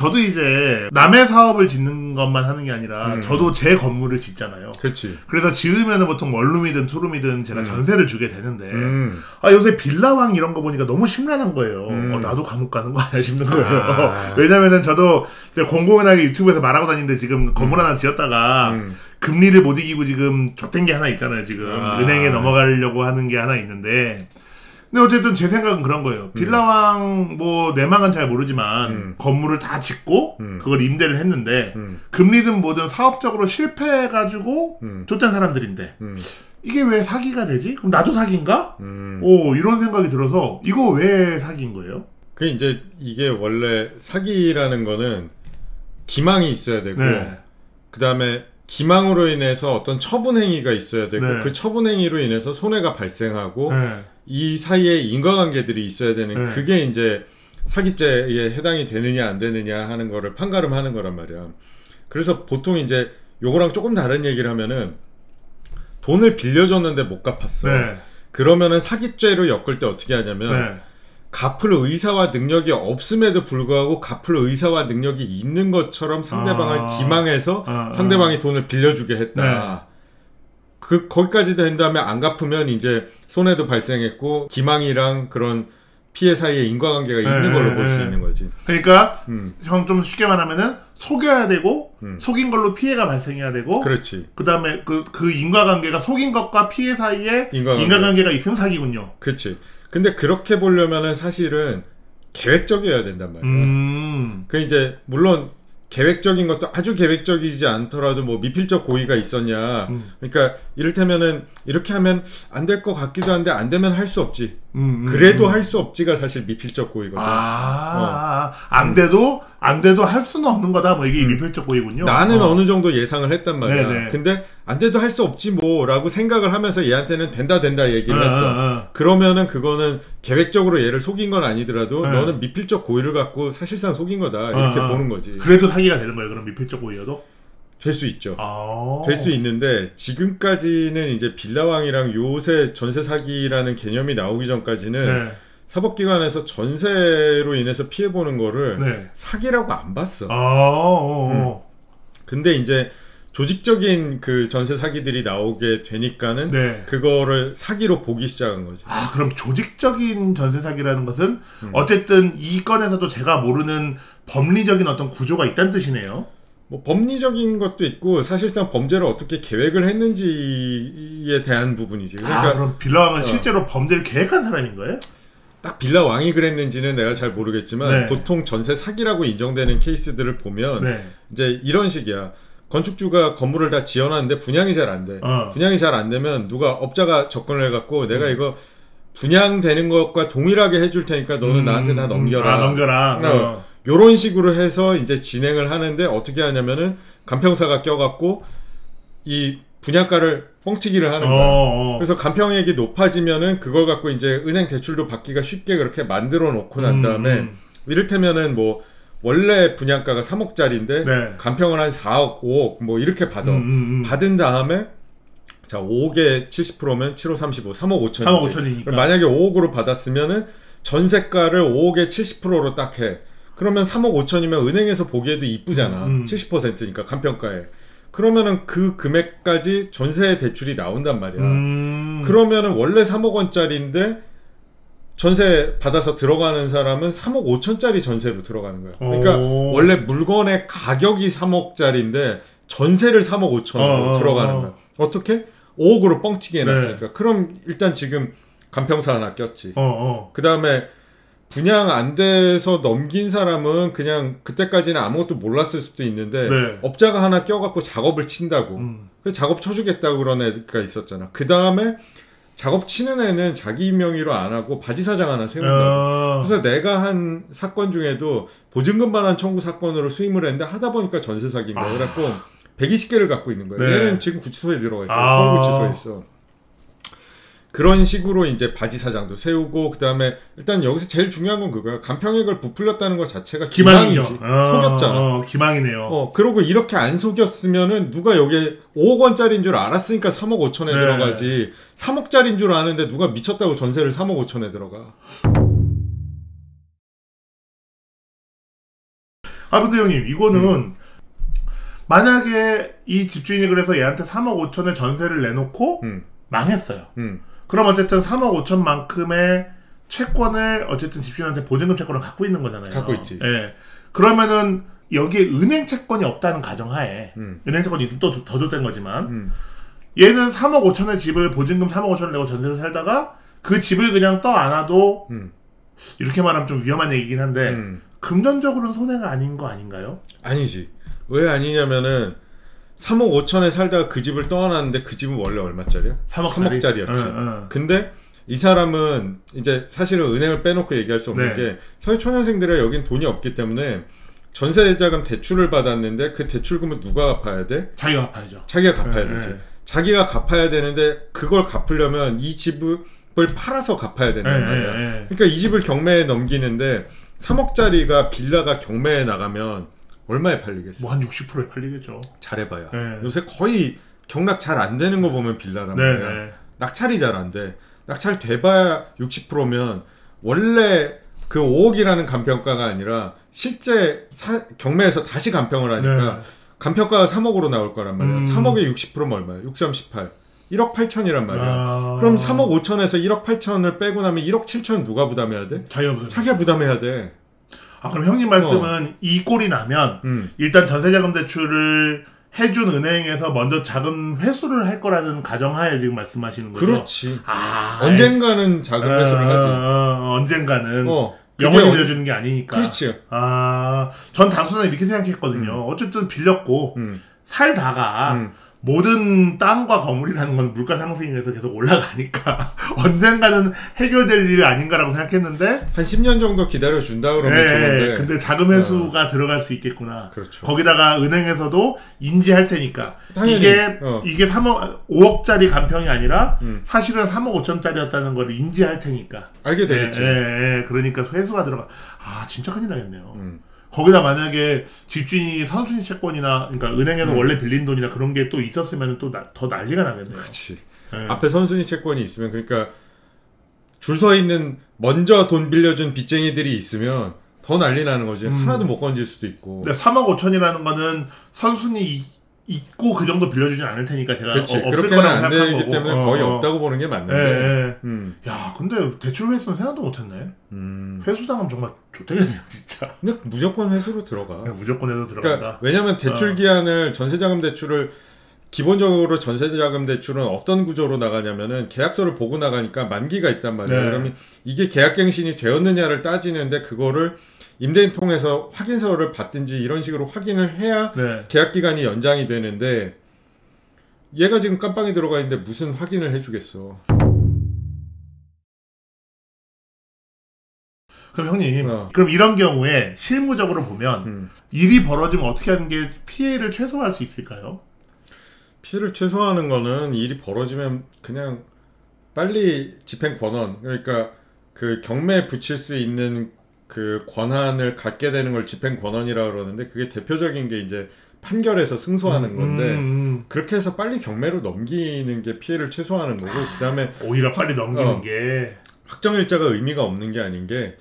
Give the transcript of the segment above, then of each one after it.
저도 이제 남의 사업을 짓는 것만 하는 게 아니라 저도 제 건물을 짓잖아요. 그렇지. 그래서 지으면은 보통 원룸이든 투룸이든 제가 전세를 주게 되는데 요새 빌라왕 이런 거 보니까 너무 심란한 거예요. 나도 감옥 가는 거 아니야 싶는 거예요. 왜냐면은 저도 이제 공공연하게 유튜브에서 말하고 다니는데 지금 건물 하나 지었다가 금리를 못 이기고 지금 좆된 게 하나 있잖아요. 지금 은행에 넘어가려고 하는 게 하나 있는데, 근데 어쨌든 제 생각은 그런 거예요. 빌라왕 뭐 내막은 잘 모르지만 건물을 다 짓고 그걸 임대를 했는데 금리든 뭐든 사업적으로 실패해가지고 좆된 사람들인데 이게 왜 사기가 되지? 그럼 나도 사기인가? 이런 생각이 들어서 이거 왜 사기인 거예요? 그 이제 이게 원래 사기라는 거는 기망이 있어야 되고 네. 그 다음에 기망으로 인해서 어떤 처분 행위가 있어야 되고 네. 그 처분 행위로 인해서 손해가 발생하고 네. 이 사이에 인과관계들이 있어야 되는 네. 그게 이제 사기죄에 해당이 되느냐 안 되느냐 하는 거를 판가름하는 거란 말이야. 그래서 보통 이제 요거랑 조금 다른 얘기를 하면은 돈을 빌려줬는데 못 갚았어. 네. 그러면은 사기죄로 엮을 때 어떻게 하냐면 네. 갚을 의사와 능력이 없음에도 불구하고 갚을 의사와 능력이 있는 것처럼 상대방을 기망해서 상대방이 돈을 빌려주게 했다. 거기까지 된 다음에 안 갚으면 이제 손해도 발생했고 기망이랑 그런 피해 사이에 인과관계가 있는 걸로 볼 수 있는 거지. 그러니까 형 좀 쉽게 말하면은 속여야 되고 속인 걸로 피해가 발생해야 되고, 그렇지. 그다음에 그 인과관계가 속인 것과 피해 사이에 인과관계가 있으면 사기군요. 그렇지. 근데 그렇게 보려면은 사실은 계획적이어야 된단 말이야. 그 이제 물론 계획적인 것도 아주 계획적이지 않더라도 뭐 미필적 고의가 있었냐. 그러니까 이를테면은 이렇게 하면 안 될 것 같기도 한데 안 되면 할 수 없지. 그래도 할 수 없지가 사실 미필적 고의거든. 안 돼도 할 수는 없는 거다. 뭐 이게 미필적 고의군요. 나는 어느 정도 예상을 했단 말이야. 네네. 근데 안 돼도 할 수 없지 뭐라고 생각을 하면서 얘한테는 된다 얘기를 했어. 그러면은 그거는 계획적으로 얘를 속인 건 아니더라도 너는 미필적 고의를 갖고 사실상 속인 거다 이렇게 보는 거지. 그래도 사기가 되는 거예요? 그럼 미필적 고의여도? 될 수 있죠. 될 수 있는데 지금까지는 이제 빌라왕이랑 요새 전세 사기라는 개념이 나오기 전까지는 사법기관에서 전세로 인해서 피해보는 거를 사기라고 안 봤어. 근데 이제 조직적인 그 전세 사기들이 나오게 되니까는 그거를 사기로 보기 시작한 거지. 그럼 조직적인 전세 사기라는 것은 어쨌든 이 건에서도 제가 모르는 법리적인 어떤 구조가 있다는 뜻이네요. 뭐 법리적인 것도 있고 사실상 범죄를 어떻게 계획을 했는지에 대한 부분이지. 그러니까 그럼 빌라왕은 실제로 범죄를 계획한 사람인 거예요? 딱 빌라왕이 그랬는지는 내가 잘 모르겠지만 보통 전세 사기라고 인정되는 케이스들을 보면 이제 이런 식이야. 건축주가 건물을 다 지어놨는데 분양이 잘 안 돼. 분양이 잘 안 되면 누가 업자가 접근을 해갖고 내가 이거 분양되는 것과 동일하게 해줄 테니까 너는 나한테 다 넘겨라. 넘겨라. 요런 식으로 해서 이제 진행을 하는데 어떻게 하냐면은 간평사가 껴갖고 이 분양가를 뻥튀기를 하는 거야. 그래서 간평액이 높아지면은 그걸 갖고 이제 은행 대출도 받기가 쉽게 그렇게 만들어 놓고 난 다음에 이를테면은 뭐 원래 분양가가 3억짜리인데 간평을 한 4억, 5억 뭐 이렇게 받아. 받은 다음에 자 5억에 70%면 7호 35, 3억 5천이지. 3억 5천이니까. 만약에 5억으로 받았으면은 전세가를 5억에 70%로 딱 해. 그러면 3억 5천이면 은행에서 보기에도 이쁘잖아. 70%니까 간평가에. 그러면은 그 금액까지 전세 대출이 나온단 말이야. 그러면은 원래 3억 원짜리인데 전세 받아서 들어가는 사람은 3억 5천짜리 전세로 들어가는 거야. 그러니까 원래 물건의 가격이 3억짜리인데 전세를 3억 5천으로 들어가는 거야. 어떻게? 5억으로 뻥튀기 해놨으니까. 그럼 일단 지금 간평사 하나 꼈지. 그 다음에 분양 안 돼서 넘긴 사람은 그냥 그때까지는 아무것도 몰랐을 수도 있는데 업자가 하나 껴갖고 작업을 친다고. 그래서 작업 쳐주겠다고 그런 애가 있었잖아. 그 다음에 작업 치는 애는 자기 명의로 안 하고 바지사장 하나 세운다고. 그래서 내가 한 사건 중에도 보증금 반환 청구 사건으로 수임을 했는데 하다 보니까 전세 사기인 거야. 그래갖고 120개를 갖고 있는 거야. 얘는 지금 구치소에 들어가 있어. 서울구치소에 있어. 그런 식으로 이제 바지사장도 세우고, 그 다음에 일단 여기서 제일 중요한 건 그거야. 간평액을 부풀렸다는 것 자체가 기망이지. 속였잖아. 기망이네요. 그리고 이렇게 안 속였으면은 누가 여기에 5억 원짜리인 줄 알았으니까 3억 5천에 들어가지. 3억짜리인 줄 아는데 누가 미쳤다고 전세를 3억 5천에 들어가. 아 근데 형님 이거는 만약에 이 집주인이 그래서 얘한테 3억 5천에 전세를 내놓고 망했어요. 그럼 어쨌든 3억 5천만큼의 채권을 어쨌든 집주인한테 보증금 채권을 갖고 있는 거잖아요. 갖고 있지. 예. 그러면은 여기에 은행 채권이 없다는 가정하에 은행 채권이 있으면 또 더 줬던 거지만 얘는 3억 5천의 집을 보증금 3억 5천을 내고 전세를 살다가 그 집을 그냥 떠 안아도 이렇게 말하면 좀 위험한 얘기긴 한데 금전적으로는 손해가 아닌 거 아닌가요? 아니지. 왜 아니냐면은 3억 5천에 살다가 그 집을 떠안았는데 그 집은 원래 얼마짜리야? 3억짜리였지. 근데 이 사람은 이제 사실은 은행을 빼놓고 얘기할 수 없는 게 사회 초년생들이 여긴 돈이 없기 때문에 전세자금 대출을 받았는데 그 대출금은 누가 갚아야 돼? 자기가 갚아야죠. 자기가 갚아야 되지. 자기가 갚아야 되는데 그걸 갚으려면 이 집을 팔아서 갚아야 된단 말이야. 그러니까 이 집을 경매에 넘기는데 3억짜리가 빌라가 경매에 나가면 얼마에 팔리겠어? 뭐 한 60%에 팔리겠죠. 잘해봐요. 요새 거의 경락 잘 안 되는 거 보면 빌라란 말이야. 낙찰이 잘 안 돼. 낙찰 돼봐야 60%면 원래 그 5억이라는 간평가가 아니라 실제 경매에서 다시 간평을 하니까 간평가가 3억으로 나올 거란 말이야. 3억에 60%면 얼마야? 6, 3, 18. 1억 8천이란 말이야. 그럼 3억 5천에서 1억 8천을 빼고 나면 1억 7천 누가 부담해야 돼? 자기가 부담해야 돼. 아 그럼 형님 말씀은 이 꼴이 나면 일단 전세자금 대출을 해준 은행에서 먼저 자금 회수를 할 거라는 가정하에 지금 말씀하시는 거죠? 그렇지. 언젠가는 자금 회수를 하지. 언젠가는 영원히 빌려주는 게 아니니까. 그렇지. 전 단순하게 이렇게 생각했거든요. 어쨌든 빌렸고 살다가 모든 땅과 건물이라는 건 물가 상승에서 계속 올라가니까 언젠가는 해결될 일 아닌가라고 생각했는데 한 10년 정도 기다려준다 그러면 좋은데 근데 자금 회수가 들어갈 수 있겠구나. 그렇죠. 거기다가 은행에서도 인지할 테니까 당연히, 이게 5억짜리 간평이 아니라 사실은 3억 5천짜리였다는 걸 인지할 테니까 알게 되겠지. 그러니까 회수가 들어가. 진짜 큰일 나겠네요. 거기다 만약에 집주인이 선순위 채권이나 그러니까 은행에서 원래 빌린 돈이나 그런 게 또 있었으면 또 더 난리가 나겠네요. 그렇지. 앞에 선순위 채권이 있으면 그러니까 줄 서 있는 먼저 돈 빌려준 빚쟁이들이 있으면 더 난리 나는 거지. 하나도 못 건질 수도 있고. 근데 3억 5천이라는 거는 선순위 있고 그 정도 빌려주진 않을 테니까 제가 없을 거라고 안 되기 때문에 거의 없다고 보는 게 맞는데. 야, 근데 대출 회수는 생각도 못했네. 회수당하면 정말 좋대겠네요, 진짜. 근데 무조건 회수로 들어가. 무조건 해서 들어간다. 그러니까 왜냐면 대출 기한을 전세자금 대출을 기본적으로 전세자금 대출은 어떤 구조로 나가냐면은 계약서를 보고 나가니까 만기가 있단 말이에요. 그러면 이게 계약갱신이 되었느냐를 따지는데 그거를 임대인 통해서 확인서를 받든지 이런 식으로 확인을 해야 계약기간이 연장이 되는데 얘가 지금 깜빵에 들어가 있는데 무슨 확인을 해주겠어. 그럼 형님 그럼 이런 경우에 실무적으로 보면 일이 벌어지면 어떻게 하는 게 피해를 최소화할 수 있을까요? 피해를 최소화하는 거는 일이 벌어지면 그냥 빨리 집행 권한, 그러니까 그 경매에 붙일 수 있는 그 권한을 갖게 되는 걸 집행 권한이라고 그러는데 그게 대표적인 게 이제 판결에서 승소하는 건데 그렇게 해서 빨리 경매로 넘기는 게 피해를 최소화하는 거고 그다음에 오히려 빨리 넘기는 게 확정일자가 의미가 없는 게 아닌 게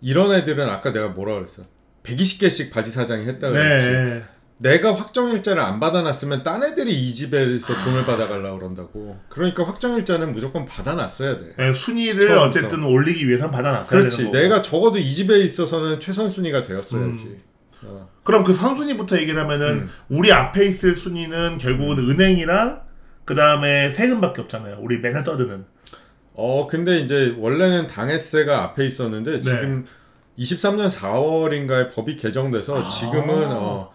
이런 애들은 아까 내가 뭐라 그랬어 120개씩 바지 사장이 했다 그랬지. 내가 확정일자를 안 받아놨으면 딴 애들이 이 집에서 돈을 받아가려고 그런다고. 그러니까 확정일자는 무조건 받아놨어야 돼. 순위를 처음부터. 어쨌든 올리기 위해선 받아놨어야 그렇지. 되는 거고. 내가 적어도 이 집에 있어서는 최선순위가 되었어야지. 그럼 그 선순위부터 얘기를 하면은 우리 앞에 있을 순위는 결국은 은행이랑 그 다음에 세금밖에 없잖아요. 우리 맨날 떠드는. 근데 이제 원래는 당해세가 앞에 있었는데 지금 23년 4월인가에 법이 개정돼서 지금은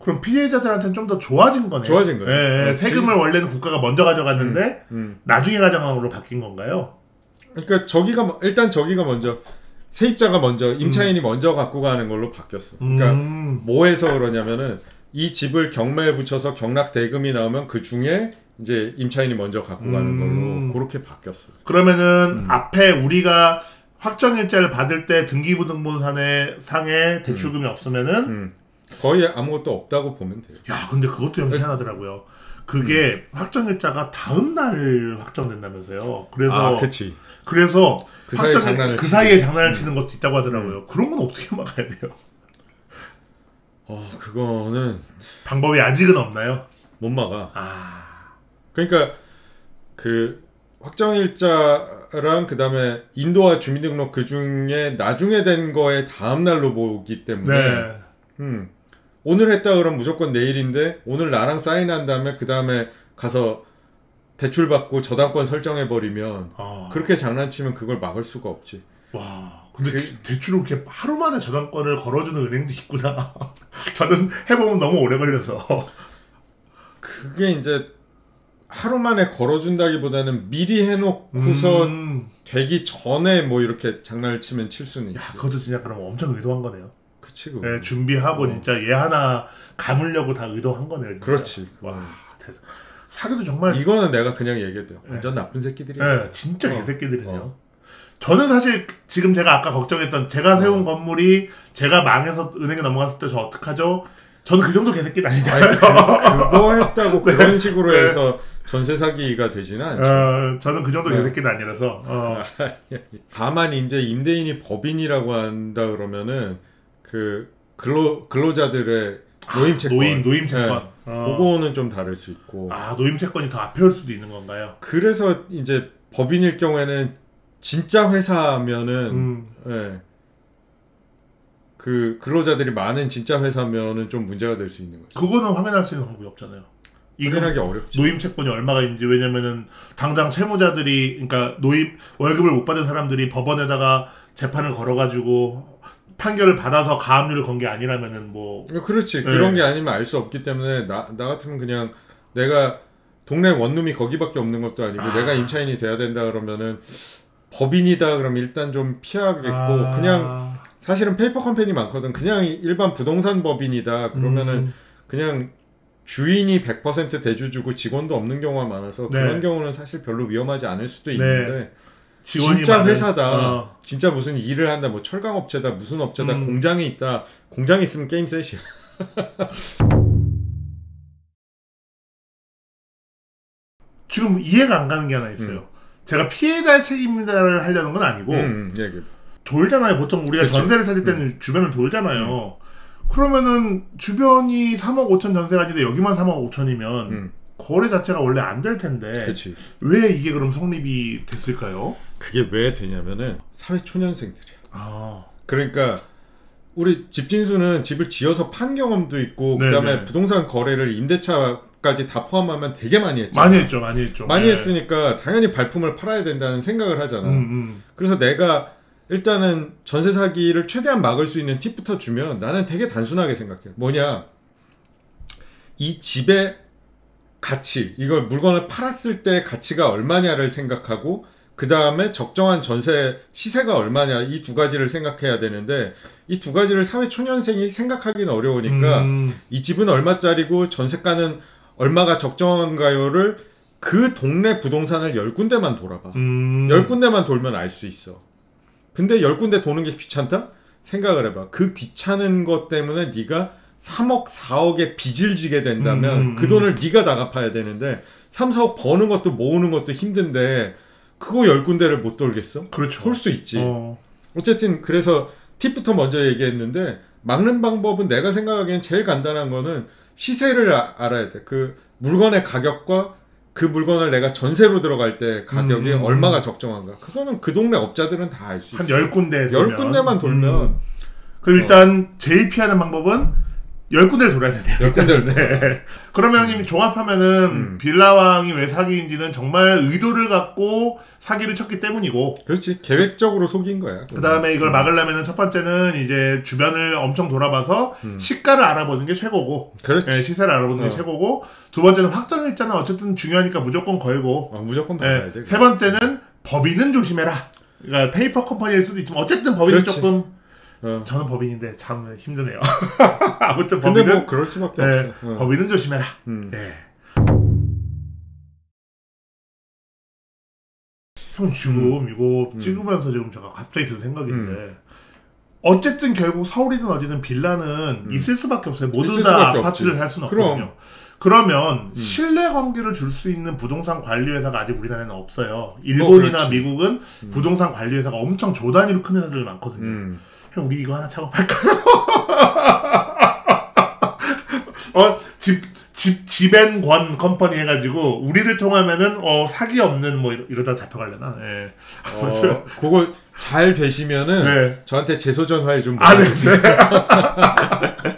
그럼 피해자들한테는 좀 더 좋아진 거네요. 좋아진 거예요. 세금을 원래는 국가가 먼저 가져갔는데 나중에 가져간으로 바뀐 건가요? 그러니까 일단 저기가 먼저 세입자가 먼저 임차인이 먼저 갖고 가는 걸로 바뀌었어. 그러니까 뭐 해서 그러냐면은 이 집을 경매에 붙여서 경락 대금이 나오면 그 중에 이제 임차인이 먼저 갖고 가는 걸로 그렇게 바뀌었어. 그러면은 앞에 우리가 확정일자를 받을 때 등기부등본상에 대출금이 없으면은 거의 아무것도 없다고 보면 돼요. 야, 근데 그것도 좀 희한하더라고요. 그게 확정일자가 다음 날 확정된다면서요. 그래서 그치. 그래서 그 사이에 장난을 치는 것도 있다고 하더라고요. 그런 건 어떻게 막아야 돼요? 그거는 방법이 아직은 없나요? 못 막아. 그러니까 그 확정일자랑 그다음에 인도화 주민등록 그 중에 나중에 된 거에 다음 날로 보기 때문에 오늘 했다 그러면 무조건 내일인데 오늘 나랑 사인한 다음에 그 다음에 가서 대출 받고 저당권 설정해 버리면 그렇게 장난치면 그걸 막을 수가 없지. 와, 근데 대출을 그렇게 하루 만에 저당권을 걸어주는 은행도 있구나. 저는 해보면 너무 오래 걸려서. 그게 이제 하루 만에 걸어준다기보다는 미리 해놓고서 되기 전에 뭐 이렇게 장난을 치면 칠 수는 있지. 그것도 진짜 그럼 엄청 의도한 거네요. 그치, 네, 준비하고 진짜 얘 하나 감으려고 다 의도한 거네요. 진짜. 그렇지. 와, 사기도 정말. 이거는 내가 그냥 얘기해도 완전 나쁜 새끼들이야. 네, 진짜 개새끼들이네요. 저는 사실 지금 제가 아까 걱정했던 제가 세운 건물이 제가 망해서 은행에 넘어갔을 때 저 어떡하죠? 저는 그 정도 개새끼는 아니잖아요. 그거 했다고 그런 식으로 해서 전세 사기가 되지는 않죠. 저는 그 정도 개새끼는 아니라서. 다만 이제 임대인이 법인이라고 한다 그러면은 그 근로자들의 노임 채권, 노임 채권. 그거는 좀 다를 수 있고. 노임 채권이 더 앞에 올 수도 있는 건가요? 그래서 이제 법인일 경우에는 진짜 회사면은 그 근로자들이 많은 진짜 회사면은 좀 문제가 될 수 있는 거죠. 그거는 확인할 수 있는 방법이 없잖아요. 확인하기 어렵죠. 노임 채권이 얼마가 있는지. 왜냐면은 당장 채무자들이, 그러니까 월급을 못 받은 사람들이 법원에다가 재판을 걸어가지고 판결을 받아서 가압류를 건 게 아니라면은 뭐. 그렇지. 그런 게 아니면 알 수 없기 때문에 나 같으면 그냥 내가 동네 원룸이 거기밖에 없는 것도 아니고 내가 임차인이 돼야 된다 그러면은 법인이다 그러면 일단 좀 피하겠고 그냥 사실은 페이퍼 컴퍼니 많거든. 그냥 일반 부동산 법인이다 그러면은 그냥 주인이 100% 대주주고 직원도 없는 경우가 많아서 그런 경우는 사실 별로 위험하지 않을 수도 있는데 진짜 회사다. 진짜 무슨 일을 한다. 뭐 철강업체다. 무슨 업체다. 공장이 있다. 공장이 있으면 게임 셋이야. 지금 이해가 안 가는 게 하나 있어요. 제가 피해자의 책임자를 하려는 건 아니고 돌잖아요. 보통 우리가 전세를 찾을 때는 주변을 돌잖아요. 그러면은 주변이 3억 5천 전세가 아닌데 여기만 3억 5천이면 거래 자체가 원래 안 될 텐데 그치. 왜 이게 그럼 성립이 됐을까요? 그게 왜 되냐면은 사회초년생들이야. 그러니까 우리 집진수는 집을 지어서 판 경험도 있고 그다음에 부동산 거래를 임대차까지 다 포함하면 되게 많이 했잖아. 많이 했죠. 많이 했으니까 당연히 발품을 팔아야 된다는 생각을 하잖아. 그래서 내가 일단은 전세 사기를 최대한 막을 수 있는 팁부터 주면 나는 되게 단순하게 생각해. 뭐냐, 이 집의 가치, 이걸 물건을 팔았을 때 가치가 얼마냐를 생각하고 그 다음에 적정한 전세 시세가 얼마냐, 이 두 가지를 생각해야 되는데 이 두 가지를 사회초년생이 생각하기는 어려우니까 이 집은 얼마짜리고 전세가는 얼마가 적정한가요를 그 동네 부동산을 10군데만 돌아봐. 10군데만 돌면 알 수 있어. 근데 10군데 도는 게 귀찮다? 생각을 해봐. 그 귀찮은 것 때문에 네가 3억, 4억의 빚을 지게 된다면 그 돈을 네가 다 갚아야 되는데 3, 4억 버는 것도 모으는 것도 힘든데 그거 10군데를 못 돌겠어? 그렇죠. 돌 수 있지. 어쨌든 그래서 팁부터 먼저 얘기했는데 막는 방법은 내가 생각하기엔 제일 간단한 거는 시세를 알아야 돼. 그 물건의 가격과 그 물건을 내가 전세로 들어갈 때 가격이 얼마가 적정한가. 그거는 그 동네 업자들은 다 알 수 있어. 한 10군데 10군데만 돌면. 그럼 일단 제일 피하는 방법은 10군데를 돌아야 돼요. 10군데를. 네. 그러면 형님 종합하면은 빌라왕이 왜 사기인지는 정말 의도를 갖고 사기를 쳤기 때문이고. 그렇지. 계획적으로 속인 거야. 그 다음에 이걸 막으려면은 첫 번째는 이제 주변을 엄청 돌아봐서 시가를 알아보는 게 최고고. 그렇지. 네, 시세를 알아보는 게 최고고. 두 번째는 확정일자는 어쨌든 중요하니까 무조건 걸고. 무조건 받아야 돼. 세 번째는 법인은 조심해라. 그러니까 페이퍼 컴퍼니일 수도 있지만 어쨌든 법인은 그렇지. 조금. 저는 법인인데 참 힘드네요. 아무튼 법인은 근데 뭐 그럴 수밖에 없어. 법인은 조심해라. 네. 형 지금 이거 찍으면서 지금 제가 갑자기 든 생각인데 어쨌든 결국 서울이든 어디든 빌라는 있을 수밖에 없어요. 모두 다 아파트를 살 수는 없거든요. 그러면 신뢰 관계를 줄 수 있는 부동산 관리 회사가 아직 우리나라에는 없어요. 일본이나 미국은 부동산 관리 회사가 엄청 조 단위로 큰 회사들 많거든요. 형 우리 이거 하나 창업할까요? 지벤권 컴퍼니 해가지고 우리를 통하면은 사기 없는 뭐 이러다 잡혀갈려나. 예. 그거 잘 되시면은 네. 저한테 제소전 화해 좀 보내주세요. 네.